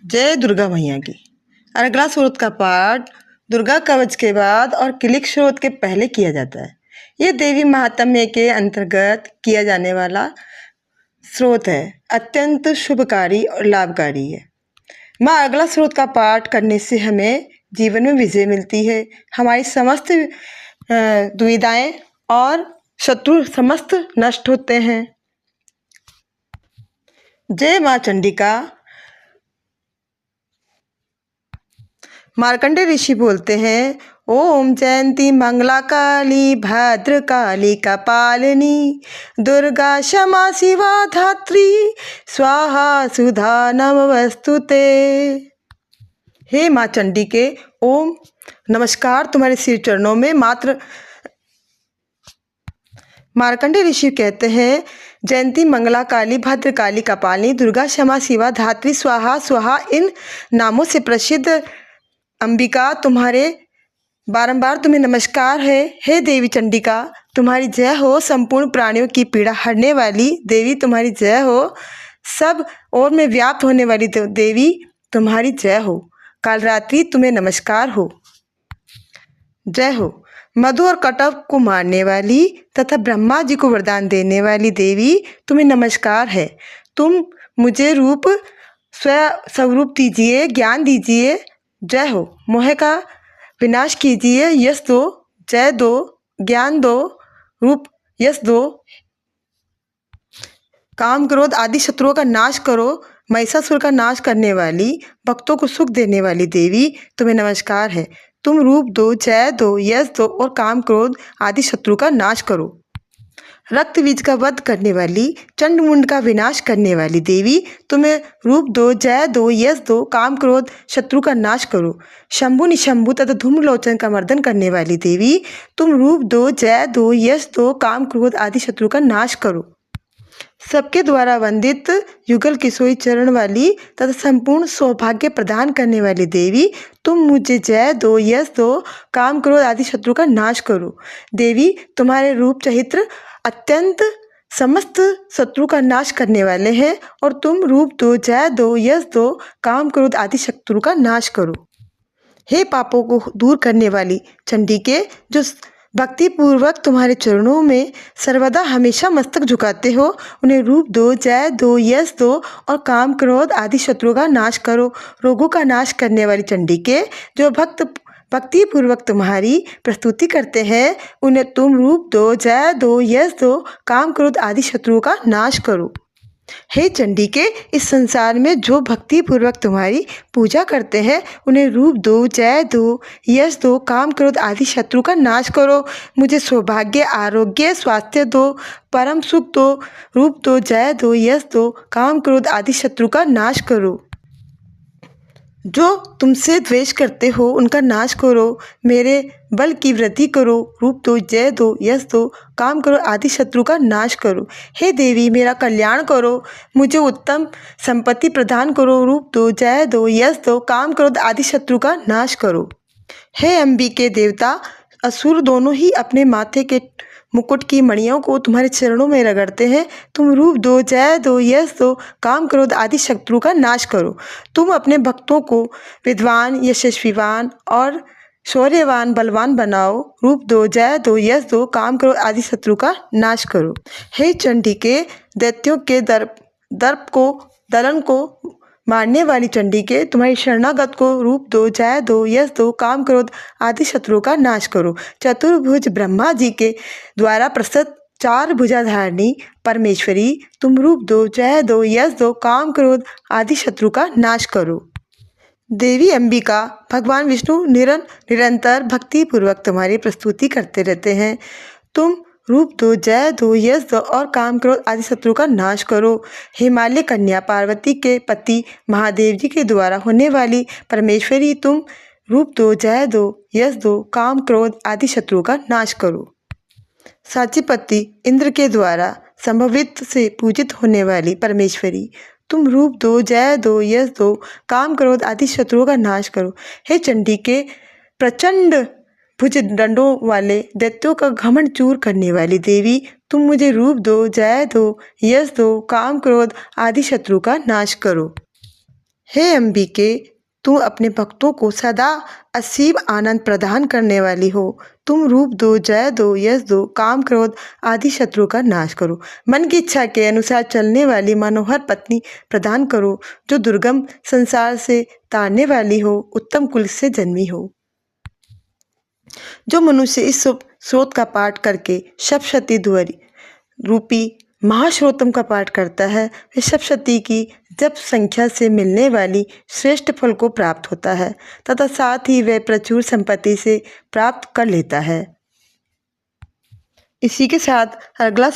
जय दुर्गा मैया की। अर्गला स्रोत का पाठ दुर्गा कवच के बाद और किलिक स्रोत के पहले किया जाता है। ये देवी महात्म्य के अंतर्गत किया जाने वाला स्रोत है। अत्यंत शुभकारी और लाभकारी है। माँ अर्गला स्रोत का पाठ करने से हमें जीवन में विजय मिलती है। हमारी समस्त दुविधाएं और शत्रु समस्त नष्ट होते हैं। जय माँ चंडिका। मार्कंडेय ऋषि बोलते हैं, ओम जयंती मंगला काली भद्र काली कपालिनी दुर्गा क्षमा शिवा धात्री स्वाहा सुधा नमस्तुते। हे माँ चंडिके, ओम नमस्कार तुम्हारे सिर चरणों में। मार्कंडेय ऋषि कहते हैं, जयंती मंगला काली भद्र काली कपालिनी दुर्गा क्षमा शिवा धात्री स्वाहा स्वाहा इन नामों से प्रसिद्ध अंबिका तुम्हारे बारंबार तुम्हें नमस्कार है। हे देवी चंडिका, तुम्हारी जय हो। संपूर्ण प्राणियों की पीड़ा हरने वाली देवी तुम्हारी जय हो। सब और में व्याप्त होने वाली देवी तुम्हारी जय हो। काल रात्रि तुम्हें नमस्कार हो। जय हो। मधु और कटक को मारने वाली तथा ब्रह्मा जी को वरदान देने वाली देवी तुम्हें नमस्कार है। तुम मुझे रूप स्वरूप दीजिए, ज्ञान दीजिए। जय हो। मोह का विनाश कीजिए। यश दो, जय दो, ज्ञान दो, रूप यश दो। काम क्रोध आदि शत्रुओं का नाश करो। महिषासुर का नाश करने वाली, भक्तों को सुख देने वाली देवी तुम्हें नमस्कार है। तुम रूप दो, जय दो, यश दो और काम क्रोध आदि शत्रु का नाश करो। रक्त बीज का वध करने वाली, चंड मुंड का विनाश करने वाली देवी तुम्हें रूप दो, जय दो, यश दो, काम क्रोध शत्रु का नाश करो। शंभु निशंभु तथा धूम्रलोचन का मर्दन करने वाली देवी तुम रूप दो, जय दो, यश दो, काम क्रोध आदि शत्रु का नाश करो। सबके द्वारा वंदित युगल किशोरी चरण वाली तथा संपूर्ण सौभाग्य प्रदान करने वाली देवी तुम मुझे जय दो, यश दो, काम क्रोध आदि शत्रु का नाश करो। देवी तुम्हारे रूप चरित्र अत्यंत समस्त शत्रु का नाश करने वाले हैं और तुम रूप दो, जय दो, यश दो, काम क्रोध आदि शत्रु का नाश करो। हे पापों को दूर करने वाली चंडिके, जो भक्ति पूर्वक तुम्हारे चरणों में सर्वदा हमेशा मस्तक झुकाते हो, उन्हें रूप दो, जय दो, यश दो और काम क्रोध आदि शत्रुओं का नाश करो। रोगों का नाश करने वाली चंडिके, जो भक्त भक्ति पूर्वक तुम्हारी प्रस्तुति करते हैं, उन्हें तुम रूप दो, जय दो, यश दो, काम क्रोध आदि शत्रुओं का नाश करो। हे चंडिके, इस संसार में जो भक्ति पूर्वक तुम्हारी पूजा करते हैं, उन्हें रूप दो, जय दो, यश दो, काम क्रोध आदि शत्रु का नाश करो। मुझे सौभाग्य, आरोग्य, स्वास्थ्य दो, परम सुख दो। रूप दो, जय दो, यश दो, काम क्रोध आदि शत्रु का नाश करो। जो तुमसे द्वेष करते हो उनका नाश करो। मेरे बल की वृद्धि करो। रूप दो, जय दो, यश दो, काम करो आदि शत्रु का नाश करो। हे देवी, मेरा कल्याण करो। मुझे उत्तम संपत्ति प्रदान करो। रूप दो, जय दो, यश दो, काम क्रोध आदि शत्रु का नाश करो। हे अंबिके देवता, असुर दोनों ही अपने माथे के मुकुट की मणियों को तुम्हारे चरणों में रगड़ते हैं। तुम रूप दो, जय दो, यश दो, काम क्रोध आदि शत्रु का नाश करो। तुम अपने भक्तों को विद्वान, यशस्वीवान और शौर्यवान, बलवान बनाओ। रूप दो, जय दो, यश दो, काम क्रोध आदि शत्रु का नाश करो। हे चंडिके, दैत्यों के दर्प को, दलन को मारने वाली चंडिके, तुम्हारी शरणागत को रूप दो, जय दो, यश दो, काम क्रोध आदि शत्रुओं का नाश करो। चतुर्भुज ब्रह्मा जी के द्वारा प्रस्तुत चार भुजाधारिणी परमेश्वरी, तुम रूप दो, जय दो, यश दो, काम क्रोध आदि शत्रु का नाश करो। देवी अंबिका, भगवान विष्णु निरंतर भक्ति पूर्वक तुम्हारी प्रस्तुति करते रहते हैं। तुम रूप दो, जय दो, यश दो और काम क्रोध आदि शत्रु का नाश करो। हिमालय कन्या पार्वती के पति महादेव जी के द्वारा होने वाली परमेश्वरी, तुम रूप दो, जय दो, यश दो, काम क्रोध आदि शत्रु का नाश करो। साचिपति इंद्र के द्वारा संभवित से पूजित होने वाली परमेश्वरी, तुम रूप दो, जय दो, यश दो, काम क्रोध आदि शत्रुओं का नाश करो। हे चंडिके, प्रचंड भुज दंडों वाले दैत्यों का घमंड चूर करने वाली देवी, तुम मुझे रूप दो, जय दो, यश दो, काम क्रोध आदि शत्रु का नाश करो। हे अंबिके, तू अपने भक्तों को सदा असीम आनंद प्रदान करने वाली हो। तुम रूप दो, जय दो, यश दो, काम क्रोध आदि शत्रुओं का नाश करो। मन की इच्छा के अनुसार चलने वाली मनोहर पत्नी प्रदान करो, जो दुर्गम संसार से तारने वाली हो, उत्तम कुल से जन्मी हो। जो मनुष्य इस स्रोत का पाठ करके सप्तशती ध्वरि रूपी महाश्रोतम का पाठ करता है, वह सप्तशती की जप संख्या से मिलने वाली श्रेष्ठ फल को प्राप्त होता है तथा साथ ही वह प्रचुर संपत्ति से प्राप्त कर लेता है। इसी के साथ अगला